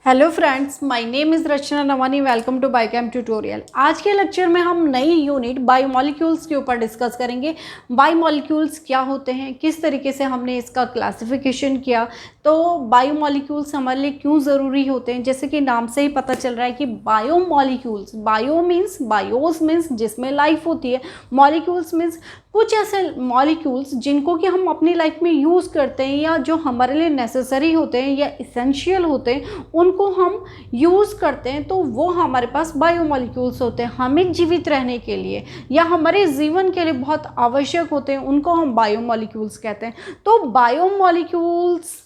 Hello friends, my name is Rachna Navani. Welcome to biochem tutorial. आज के lecture में हम नई यूनिट बायोमोलिक्यूल्स के ऊपर डिस्कस करेंगे। बायोमोलिक्यूल्स क्या होते हैं, किस तरीके से हमने इसका क्लासिफिकेशन किया, तो बायोमोलिक्यूल्स हमारे लिए क्यों ज़रूरी होते हैं। जैसे कि नाम से ही पता चल रहा है कि biomolecules, bio means, BIOS means जिसमें लाइफ होती है, मॉलिक्यूल्स मीन्स कुछ ऐसे मॉलिक्यूल्स जिनको कि हम अपनी लाइफ में यूज़ करते हैं या जो हमारे लिए नेसेसरी होते हैं या इसेंशियल होते हैं, उनको हम यूज़ करते हैं, तो वो हमारे पास बायोमोलिक्यूल्स होते हैं। हमें जीवित रहने के लिए या हमारे जीवन के लिए बहुत आवश्यक होते हैं, उनको हम बायोमोलिक्यूल्स कहते हैं। तो बायोमोलिक्यूल्स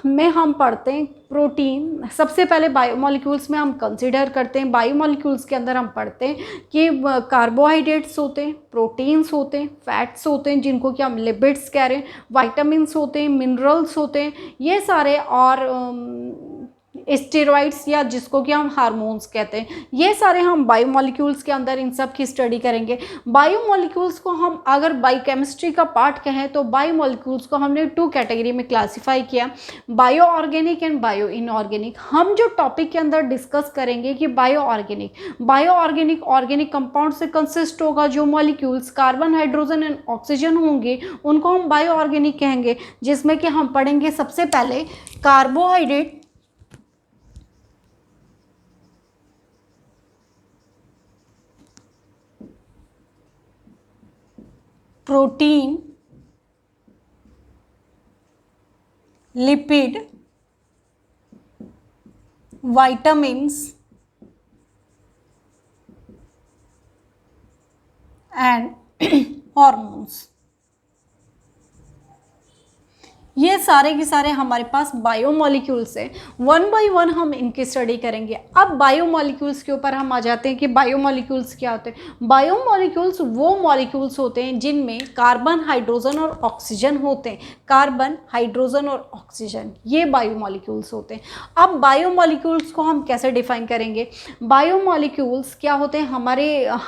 में हम पढ़ते हैं प्रोटीन। सबसे पहले बायोमोलिक्यूल्स में हम कंसीडर करते हैं, बायोमोलिक्यूल्स के अंदर हम पढ़ते हैं कि कार्बोहाइड्रेट्स होते हैं, प्रोटीन्स होते हैं, फैट्स होते हैं जिनको कि हम लिपिड्स कह रहे हैं, वाइटामिन्स होते हैं, मिनरल्स होते हैं, ये सारे, और स्टेरॉइड्स या जिसको कि हम हार्मोन्स कहते हैं, ये सारे हम बायोमोलिक्यूल्स के अंदर इन सब की स्टडी करेंगे। बायोमोलिक्यूल्स को हम अगर बायोकेमिस्ट्री का पार्ट कहें तो बायोमोलिक्यूल्स को हमने 2 कैटेगरी में क्लासिफाई किया, bio organic and bio inorganic. हम जो टॉपिक के अंदर डिस्कस करेंगे कि बायो ऑर्गेनिक ऑर्गेनिक कंपाउंड से कंसिस्ट होगा। जो molecules carbon, hydrogen and oxygen होंगे उनको हम बायो ऑर्गेनिक कहेंगे, जिसमें कि हम पढ़ेंगे सबसे पहले carbohydrate, protein, lipid, vitamins and hormones। ये सारे के सारे हमारे पास बायोमोलिक्यूल्स हैं। वन बाय वन हम इनकी स्टडी करेंगे। अब बायोमोलिक्यूल्स के ऊपर हम आ जाते हैं कि बायोमोलिक्यूल्स क्या होते हैं। बायोमोलिक्यूल्स वो मॉलिक्यूल्स होते हैं जिनमें कार्बन, हाइड्रोजन और ऑक्सीजन होते हैं। कार्बन, हाइड्रोजन और ऑक्सीजन, ये बायोमोलिक्यूल्स होते हैं। अब बायोमोलिक्यूल्स को हम कैसे डिफाइन करेंगे। बायोमोलिक्यूल्स क्या होते हैं,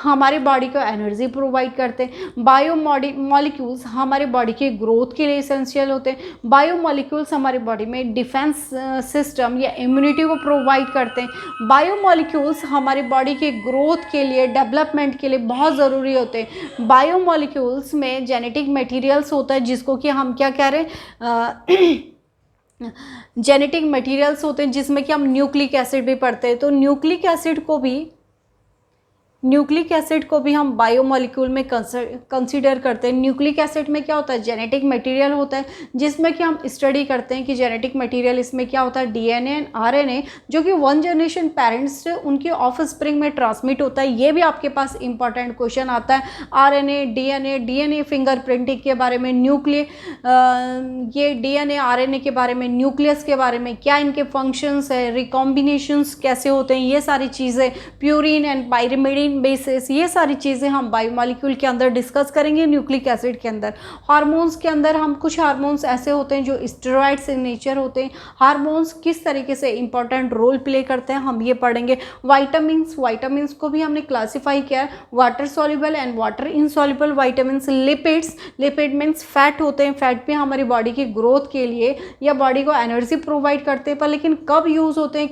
हमारे बॉडी को एनर्जी प्रोवाइड करते हैं। बायोमोलिक्यूल्स हमारे बॉडी के ग्रोथ के लिए एसेंशियल होते हैं। बायोमोलिक्यूल्स हमारे बॉडी में डिफेंस सिस्टम या इम्यूनिटी को प्रोवाइड करते हैं। बायोमोलिक्यूल्स हमारे बॉडी के ग्रोथ के लिए, डेवलपमेंट के लिए बहुत ज़रूरी होते हैं। बायोमोलिक्यूल्स में जेनेटिक मटेरियल्स होता है जिसको कि हम क्या कह रहे हैं, जेनेटिक मटेरियल्स होते हैं जिसमें कि हम न्यूक्लिक एसिड भी पढ़ते हैं। तो न्यूक्लिक एसिड को भी हम बायोमोलिक्यूल में कंसीडर करते हैं। न्यूक्लिक एसिड में क्या होता है, जेनेटिक मटेरियल होता है जिसमें कि हम स्टडी करते हैं कि जेनेटिक मटेरियल इसमें क्या होता है, डीएनए एंड आरएनए, जो कि 1 जनरेशन पेरेंट्स से उनके ऑफ स्प्रिंग में ट्रांसमिट होता है। ये भी आपके पास इंपॉर्टेंट क्वेश्चन आता है। आरएनए, डीएनए फिंगरप्रिंटिंग के बारे में, ये डीएनए आरएनए के बारे में, न्यूक्लियस के बारे में, क्या इनके फंक्शंस है, रिकॉम्बिनेशंस कैसे होते हैं, ये सारी चीज़ें, प्यूरिन एंड पायरिमिडिन बेसिस, ये सारी चीज़ें हम बायोमोलिक्यूल के अंदर डिस्कस करेंगे। न्यूक्लिक एसिड के अंदर हार्मोन्स के अंदर हम कुछ हार्मोन्स ऐसे होते हैं जो स्टेरॉइड्स इन नेचर होते हैं। हार्मोन्स किस तरीके से इंपॉर्टेंट रोल प्ले करते हैं हम ये पढ़ेंगे। वाइटामिन्स को भी हमने क्लासीफाई किया है, water soluble and water insoluble vitamins. Lipid means fat होते हैं। फैट भी हमारी बॉडी की ग्रोथ के लिए या बॉडी को एनर्जी प्रोवाइड करते हैं, पर लेकिन कब यूज़ होते हैं,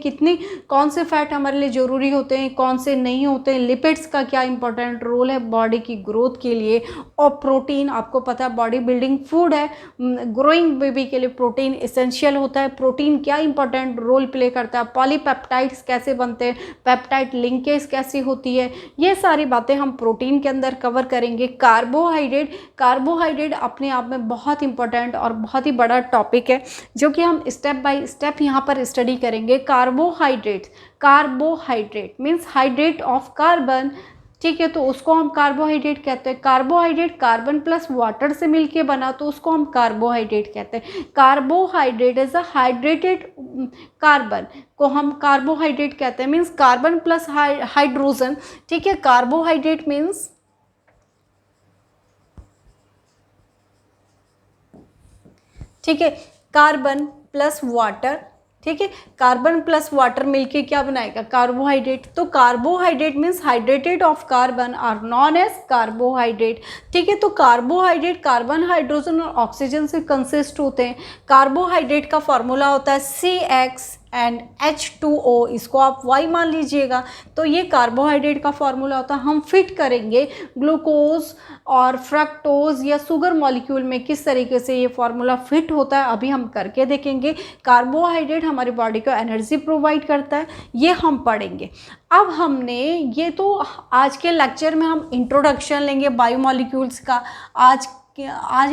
कौन से फैट हमारे लिए ज़रूरी होते हैं, कौन से नहीं होते हैं। लिपिड्स का क्या इंपॉर्टेंट रोल है बॉडी की ग्रोथ के लिए। और प्रोटीन, आपको पता है बॉडी बिल्डिंग फूड है, ग्रोइंग बेबी के लिए प्रोटीन एसेंशियल होता है। प्रोटीन क्या इंपॉर्टेंट रोल प्ले करता है, पॉलीपेप्टाइड्स कैसे बनते हैं, पेप्टाइड लिंकेज कैसी होती है, ये सारी बातें हम प्रोटीन के अंदर कवर करेंगे। कार्बोहाइड्रेट अपने आप में बहुत इंपॉर्टेंट और बहुत ही बड़ा टॉपिक है जो कि हम स्टेप बाय स्टेप यहाँ पर स्टडी करेंगे। Carbohydrate means hydrate of carbon, ठीक है, तो उसको हम कार्बोहाइड्रेट कहते हैं। कार्बोहाइड्रेट कार्बन प्लस वाटर से मिलके बना तो उसको हम कार्बोहाइड्रेट कहते हैं। Carbohydrate is a hydrated carbon को हम कार्बोहाइड्रेट कहते हैं, मीन्स कार्बन प्लस हाइड्रोजन, ठीक है। कार्बोहाइड्रेट मीन्स, ठीक है, कार्बन प्लस वाटर, ठीक है, कार्बन प्लस वाटर मिलके क्या बनाएगा, कार्बोहाइड्रेट। तो carbohydrate means hydrated of carbon are known as carbohydrate, ठीक है। तो कार्बोहाइड्रेट कार्बन, हाइड्रोजन और ऑक्सीजन से कंसिस्ट होते हैं। कार्बोहाइड्रेट का फॉर्मूला होता है CH एंड H2O, इसको आप Y मान लीजिएगा। तो ये कार्बोहाइड्रेट का फॉर्मूला होता है। हम फिट करेंगे ग्लूकोज और फ्रक्टोज या शुगर मॉलिक्यूल में किस तरीके से ये फॉर्मूला फिट होता है, अभी हम करके देखेंगे। कार्बोहाइड्रेट हमारी बॉडी को एनर्जी प्रोवाइड करता है, ये हम पढ़ेंगे। अब हमने ये तो आज के लेक्चर में हम इंट्रोडक्शन लेंगे बायोमॉलिक्यूल्स का। आज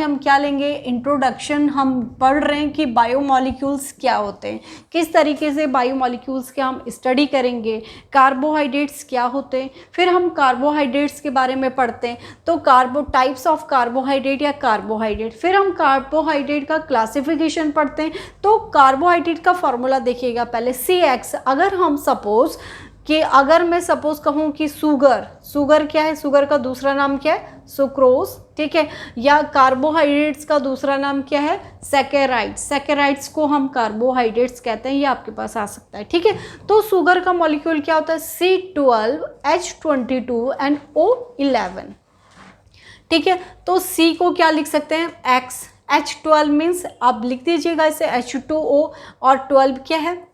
हम क्या लेंगे, इंट्रोडक्शन। हम पढ़ रहे हैं कि बायोमॉलिक्यूल्स क्या होते हैं, किस तरीके से बायोमॉलिक्यूल्स के हम स्टडी करेंगे, कार्बोहाइड्रेट्स क्या होते हैं, फिर हम कार्बोहाइड्रेट्स के बारे में पढ़ते हैं। तो टाइप्स ऑफ कार्बोहाइड्रेट या कार्बोहाइड्रेट, फिर हम कार्बोहाइड्रेट का क्लासिफिकेशन पढ़ते हैं। तो कार्बोहाइड्रेट का फॉर्मूला देखिएगा पहले CX। अगर हम अगर मैं सपोज कहूँ कि शुगर क्या है, शुगर का दूसरा नाम क्या है, सुक्रोज, ठीक है। या कार्बोहाइड्रेट्स का दूसरा नाम क्या है, सैकेराइड्स को हम कार्बोहाइड्रेट्स कहते हैं, ये आपके पास आ सकता है, ठीक है। तो शुगर का मॉलिक्यूल क्या होता है, C12 H22 एंड O11, ठीक है। तो C को क्या लिख सकते हैं, X, H12 मीन्स आप लिख दीजिएगा इसे H2O, और 12 क्या है,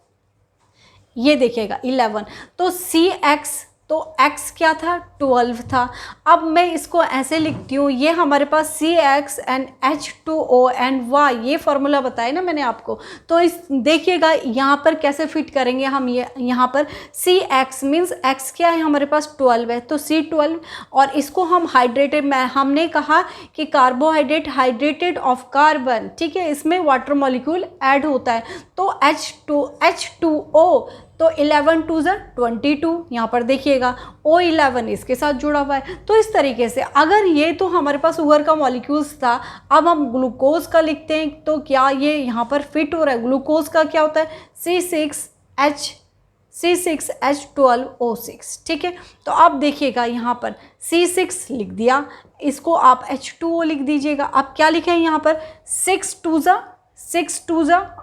ये देखिएगा 11। तो CX, तो X क्या था, 12 था। अब मैं इसको ऐसे लिखती हूँ, ये हमारे पास CX and H2O and Y, ये फॉर्मूला बताया ना मैंने आपको। तो इस देखिएगा यहाँ पर कैसे फिट करेंगे हम। ये यहाँ पर CX मीन्स X क्या है, हमारे पास 12 है, तो C12, और इसको हम हाइड्रेटेड में, हमने कहा कि कार्बोहाइड्रेट हाइड्रेटेड ऑफ कार्बन, ठीक है, इसमें वाटर मॉलिक्यूल ऐड होता है। तो H2O, तो 11 2 22, यहाँ पर देखिएगा O11 इसके साथ जुड़ा हुआ है। तो इस तरीके से अगर ये तो हमारे पास शुगर का मॉलिक्यूल्स था, अब हम ग्लूकोज का लिखते हैं, तो क्या ये यहाँ पर फिट हो रहा है। ग्लूकोज का क्या होता है, C6H12O6, ठीक है। तो अब देखिएगा यहाँ पर C6 लिख दिया, इसको आप H2O लिख दीजिएगा। अब क्या लिखे हैं यहाँ पर, 6 2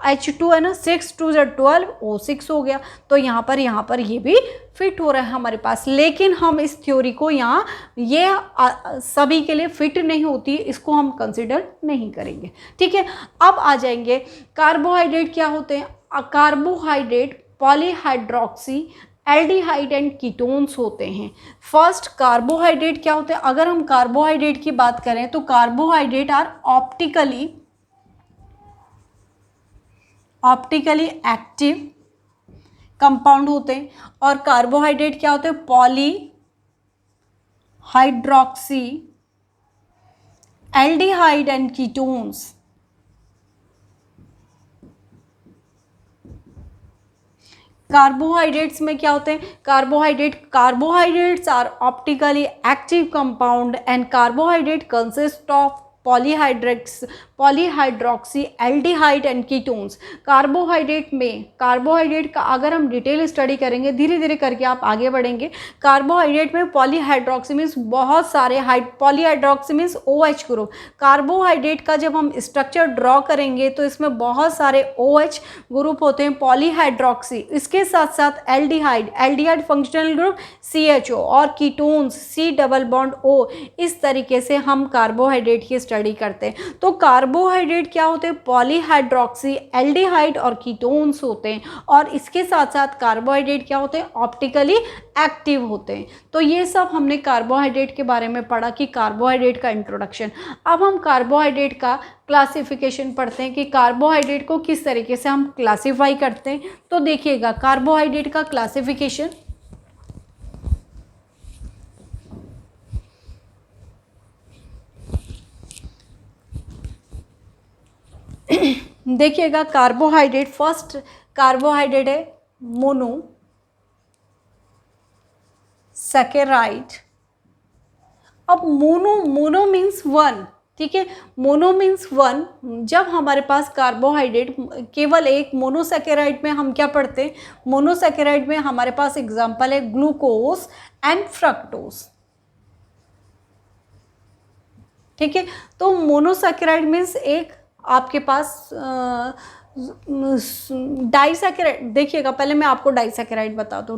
H2 है ना, 6 2 12 O6 हो गया। तो यहाँ पर ये भी फिट हो रहा है हमारे पास। लेकिन हम इस थ्योरी को यहाँ ये सभी के लिए फिट नहीं होती, इसको हम कंसिडर नहीं करेंगे, ठीक है। अब आ जाएंगे कार्बोहाइड्रेट क्या होते हैं। Carbohydrate polyhydroxy aldehyde and ketones होते हैं। फर्स्ट कार्बोहाइड्रेट क्या होते हैं, अगर हम कार्बोहाइड्रेट की बात करें तो carbohydrate are optically active compound होते हैं। और कार्बोहाइड्रेट क्या होते हैं, polyhydroxy aldehyde and ketones. Carbohydrates में क्या होते हैं, carbohydrates are optically active compound and carbohydrate consist of polyhydroxy aldehyde and ketones. Carbohydrate का अगर हम डिटेल स्टडी करेंगे, धीरे धीरे करके आप आगे बढ़ेंगे। कार्बोहाइड्रेट में पॉलीहाइड्रोक्सी मीन्स बहुत सारे polyhydroxy means OH group. Carbohydrate का जब हम स्ट्रक्चर ड्रॉ करेंगे तो इसमें बहुत सारे OH ग्रुप होते हैं, पॉलीहाइड्रोक्सी। इसके साथ साथ एल्डिहाइड फंक्शनल ग्रुप CHO और कीटोन्स C+O। इस तरीके से हम कार्बोहाइड्रेट की स्टडी करते हैं। तो कार्बोहाइड्रेट क्या होते हैं, पॉलीहाइड्रोक्सी एल्डिहाइड और कीटोन्स होते हैं। और इसके साथ साथ कार्बोहाइड्रेट क्या होते हैं, ऑप्टिकली एक्टिव होते हैं। तो ये सब हमने कार्बोहाइड्रेट के बारे में पढ़ा कि कार्बोहाइड्रेट का इंट्रोडक्शन। अब हम कार्बोहाइड्रेट का क्लासिफिकेशन पढ़ते हैं कि कार्बोहाइड्रेट को किस तरीके से हम क्लासीफाई करते हैं। तो देखिएगा कार्बोहाइड्रेट का क्लासिफिकेशन, देखिएगा कार्बोहाइड्रेट, फर्स्ट कार्बोहाइड्रेट है मोनोसैकेराइड। अब मोनो मीन्स वन, ठीक है, मोनो मीन्स वन। जब हमारे पास कार्बोहाइड्रेट केवल एक मोनोसैकेराइड में हम क्या पढ़ते हैं, मोनोसैकेराइड में हमारे पास एग्जांपल है ग्लूकोज एंड फ्रक्टोज, ठीक है। तो मोनोसैकेराइड मीन्स एक आपके पास डाइसैकेराइड। देखिएगा पहले मैं आपको डाइसैकेराइड बता दूं,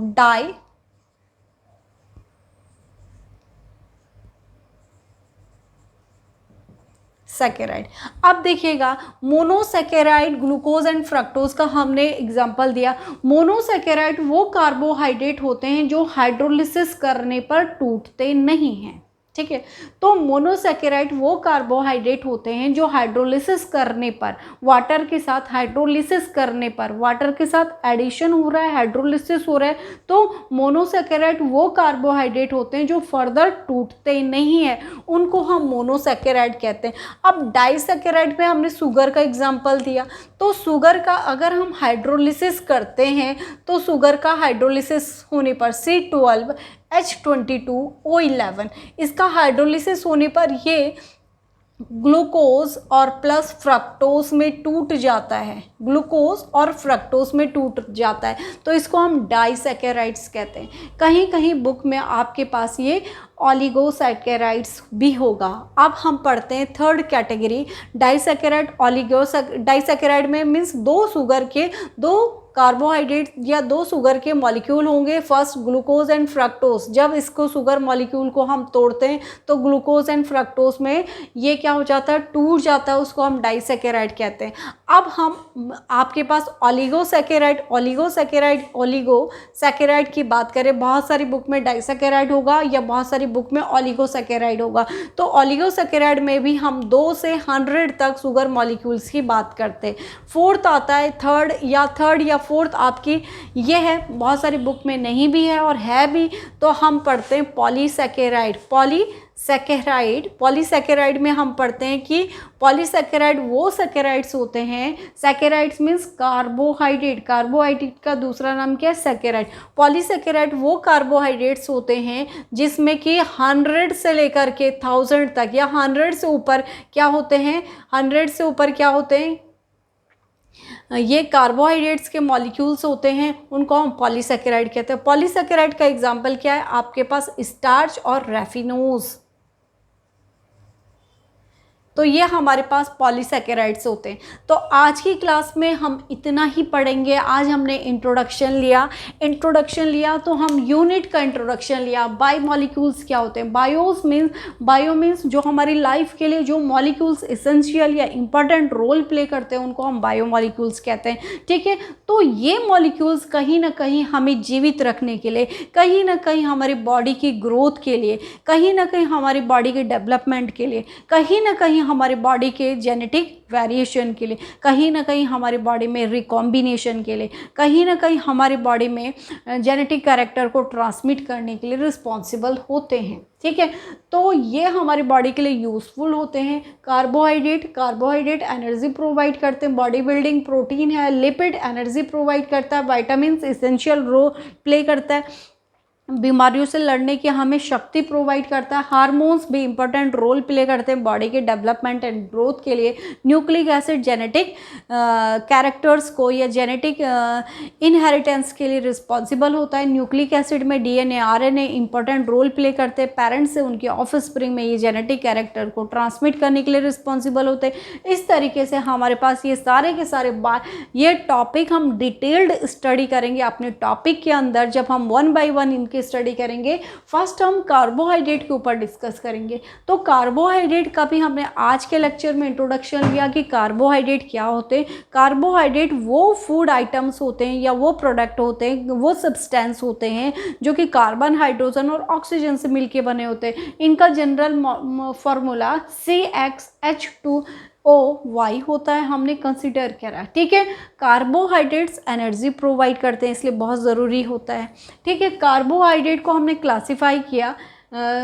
सैकेराइड। अब देखिएगा मोनोसैकेराइड, ग्लूकोज एंड फ्रक्टोज का हमने एग्जांपल दिया। मोनोसैकेराइड वो कार्बोहाइड्रेट होते हैं जो हाइड्रोलिसिस करने पर टूटते नहीं हैं, ठीक है। तो मोनोसैकेराइड वो कार्बोहाइड्रेट होते हैं जो हाइड्रोलिसिस करने पर, वाटर के साथ हाइड्रोलिसिस करने पर, वाटर के साथ एडिशन हो रहा है, हाइड्रोलिसिस हो रहा है, तो मोनोसैकेराइड वो कार्बोहाइड्रेट होते हैं जो फर्दर टूटते नहीं है, उनको हम मोनोसैकेराइड कहते हैं। अब डाइसैकेराइड में हमने शुगर का एग्जाम्पल दिया, तो शुगर का अगर हम हाइड्रोलिसिस करते हैं तो शुगर का हाइड्रोलिसिस होने पर C12 H22O11, इसका हाइड्रोलिसिस होने पर ये ग्लूकोज और प्लस फ्रक्टोज में टूट जाता है, ग्लूकोज और फ्रक्टोज में टूट जाता है, तो इसको हम डाइसैकेराइड्स कहते हैं। कहीं कहीं बुक में आपके पास ये ऑलिगोसैकेराइड्स भी होगा। अब हम पढ़ते हैं थर्ड कैटेगरी डाइसैकेराइड, डाइसैकेराइड में मीन्स दो शुगर के, दो कार्बोहाइड्रेट या दो शुगर के मॉलिक्यूल होंगे, फर्स्ट ग्लूकोज एंड फ्रक्टोज। जब इसको शुगर मॉलिक्यूल को हम तोड़ते हैं तो ग्लूकोज एंड फ्रक्टोज में ये क्या हो जाता है, टूट जाता है, उसको हम डाइसैकेराइड कहते हैं। अब हम आपके पास ओलिगोसैकेराइड की बात करें, बहुत सारी बुक में डाइसैकेराइड होगा या बहुत सारी बुक में ओलिगोसैकेराइड होगा। तो ओलिगोसैकेराइड में भी हम 2 से 100 तक शुगर मॉलिक्यूल्स की बात करते हैं। फोर्थ आता है थर्ड या फोर्थ आपकी ये है, बहुत सारी बुक में नहीं भी है और है भी, तो हम पढ़ते हैं पॉलीसैकेराइड। पॉलीसैकेराइड में हम पढ़ते हैं कि पॉलीसैकेराइड वो सैकेराइड्स होते हैं, सैकेराइड्स मीन्स कार्बोहाइड्रेट, कार्बोहाइड्रेट का दूसरा नाम क्या है, सैकेराइड। पॉलीसैकेराइड वो कार्बोहाइड्रेट्स होते हैं जिसमें कि 100 से लेकर के 1000 तक या 100 से ऊपर क्या होते हैं, 100 से ऊपर क्या होते हैं, ये कार्बोहाइड्रेट्स के मॉलिक्यूल्स होते हैं, उनको हम पॉलीसैकेराइड कहते हैं। पॉलीसैकेराइड का एग्जांपल क्या है, आपके पास स्टार्च और रैफिनोज, तो ये हमारे पास पॉलीसैकेराइड्स होते हैं। तो आज की क्लास में हम इतना ही पढ़ेंगे। आज हमने इंट्रोडक्शन लिया तो हम यूनिट का इंट्रोडक्शन लिया। बायोमॉलिक्यूल्स क्या होते हैं, बायो मीन्स जो हमारी लाइफ के लिए जो मॉलिक्यूल्स एसेंशियल या इंपॉर्टेंट रोल प्ले करते हैं उनको हम बायोमॉलिक्यूल्स कहते हैं, ठीक है। तो ये मॉलिक्यूल्स कहीं ना कहीं हमें जीवित रखने के लिए, कहीं ना कहीं हमारी बॉडी की ग्रोथ के लिए, कहीं ना कहीं हमारी बॉडी के डेवलपमेंट के लिए, कहीं ना कहीं हमारी बॉडी के जेनेटिक वेरिएशन के लिए, कहीं ना कहीं हमारी बॉडी में रिकॉम्बिनेशन के लिए, कहीं ना कहीं हमारी बॉडी में जेनेटिक कैरेक्टर को ट्रांसमिट करने के लिए रिस्पॉन्सिबल होते हैं, ठीक है। तो ये हमारी बॉडी के लिए यूज़फुल होते हैं। कार्बोहाइड्रेट एनर्जी प्रोवाइड करते हैं, बॉडी बिल्डिंग प्रोटीन है। लिपिड एनर्जी प्रोवाइड करता है, विटामिन एसेंशियल रोल प्ले करता है, बीमारियों से लड़ने की हमें शक्ति प्रोवाइड करता है। हार्मोन्स भी इंपॉर्टेंट रोल प्ले करते हैं बॉडी के डेवलपमेंट एंड ग्रोथ के लिए। न्यूक्लिक एसिड जेनेटिक कैरेक्टर्स को या जेनेटिक इनहेरिटेंस के लिए रिस्पॉन्सिबल होता है। न्यूक्लिक एसिड में DNA RNA important role play करते हैं, पेरेंट्स से उनके ऑफस्प्रिंग में ये जेनेटिक कैरेक्टर को ट्रांसमिट करने के लिए रिस्पॉन्सिबल होते हैं। इस तरीके से हमारे पास ये सारे के सारे ये टॉपिक हम डिटेल्ड स्टडी करेंगे अपने टॉपिक के अंदर। जब हम 1 by 1 की स्टडी करेंगे, फर्स्ट हम कार्बोहाइड्रेट के ऊपर डिस्कस करेंगे। तो कार्बोहाइड्रेट का भी हमने आज के लेक्चर में इंट्रोडक्शन लिया कि कार्बोहाइड्रेट क्या होते हैं। कार्बोहाइड्रेट वो फूड आइटम्स होते हैं या वो प्रोडक्ट होते हैं, वो सब्सटेंस होते हैं जो कि कार्बन, हाइड्रोजन और ऑक्सीजन से मिलके बने होते हैं। इनका जनरल फॉर्मूला CxH2O होता है, हमने कंसिडर करा, ठीक है। कार्बोहाइड्रेट्स एनर्जी प्रोवाइड करते हैं, इसलिए बहुत ज़रूरी होता है, ठीक है। कार्बोहाइड्रेट को हमने क्लासिफाई किया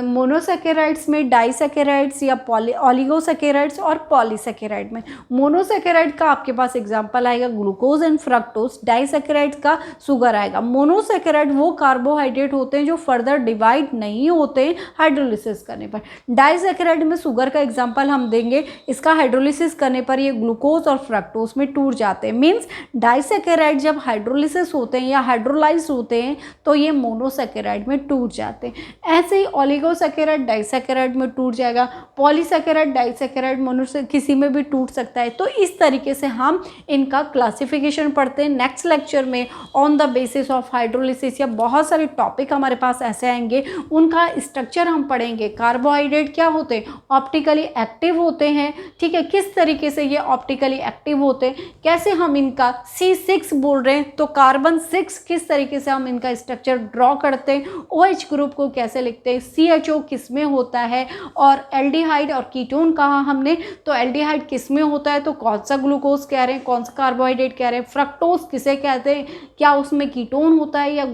मोनोसैकेराइड्स में, डाइसैकेराइड्स या ओलिगोसैकेराइड्स और पॉलीसैकेराइड में। मोनोसैकेराइड का आपके पास एग्जांपल आएगा ग्लूकोज एंड फ्रक्टोज, डाइसैकेराइड का शुगर आएगा। मोनोसैकेराइड वो कार्बोहाइड्रेट होते हैं जो फर्दर डिवाइड नहीं होते हाइड्रोलिसिस करने पर। डाइसैकेराइड में शुगर का एग्जाम्पल हम देंगे, इसका हाइड्रोलिसिस करने पर ये ग्लूकोज और फ्रक्टोज में टूट जाते हैं। मीन्स डाइसैकेराइड जब हाइड्रोलिसिस होते हैं या हाइड्रोलाइज होते हैं तो ये मोनोसैकेराइड में टूट जाते हैं। ऐसे ही ओलिगोसैकेराइड डाइसैकेराइड में टूट जाएगा, पॉलीसैकेराइड डाइसैकेराइड मनुष्य किसी में भी टूट सकता है। तो इस तरीके से हम इनका क्लासिफिकेशन पढ़ते हैं। नेक्स्ट लेक्चर में on the basis of hydrolysis या बहुत सारे टॉपिक हमारे पास ऐसे आएंगे, उनका स्ट्रक्चर हम पढ़ेंगे। कार्बोहाइड्रेट क्या होते हैं, ऑप्टिकली एक्टिव होते हैं, ठीक है, किस तरीके से ये ऑप्टिकली एक्टिव होते हैं, कैसे हम इनका C6 बोल रहे हैं तो कार्बन 6 किस तरीके से हम इनका स्ट्रक्चर ड्रॉ करते हैं, OH ग्रुप को कैसे लिखते हैं, CHO किस में होता है, और एल्डिहाइड और कीटोन कहा हमने, तो एल्डिहाइड किस में होता है तो कौन सा ग्लूकोज कह रहे हैं, कौन सा कार्बोहाइड्रेट कह रहे हैं, फ्रक्टोज किसे कहते हैं, क्या उसमें कीटोन होता है या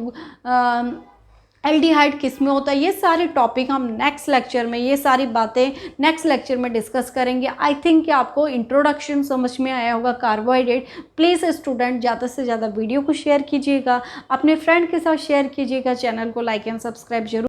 एल्डिहाइड किस में होता है। ये सारे टॉपिक हम नेक्स्ट लेक्चर में, ये सारी बातें नेक्स्ट लेक्चर में डिस्कस करेंगे। आई थिंक कि आपको इंट्रोडक्शन समझ में आया होगा कार्बोहाइड्रेट। प्लीज़ स्टूडेंट ज़्यादा से ज़्यादा वीडियो को शेयर कीजिएगा, अपने फ्रेंड के साथ शेयर कीजिएगा, चैनल को लाइक एंड सब्सक्राइब जरूर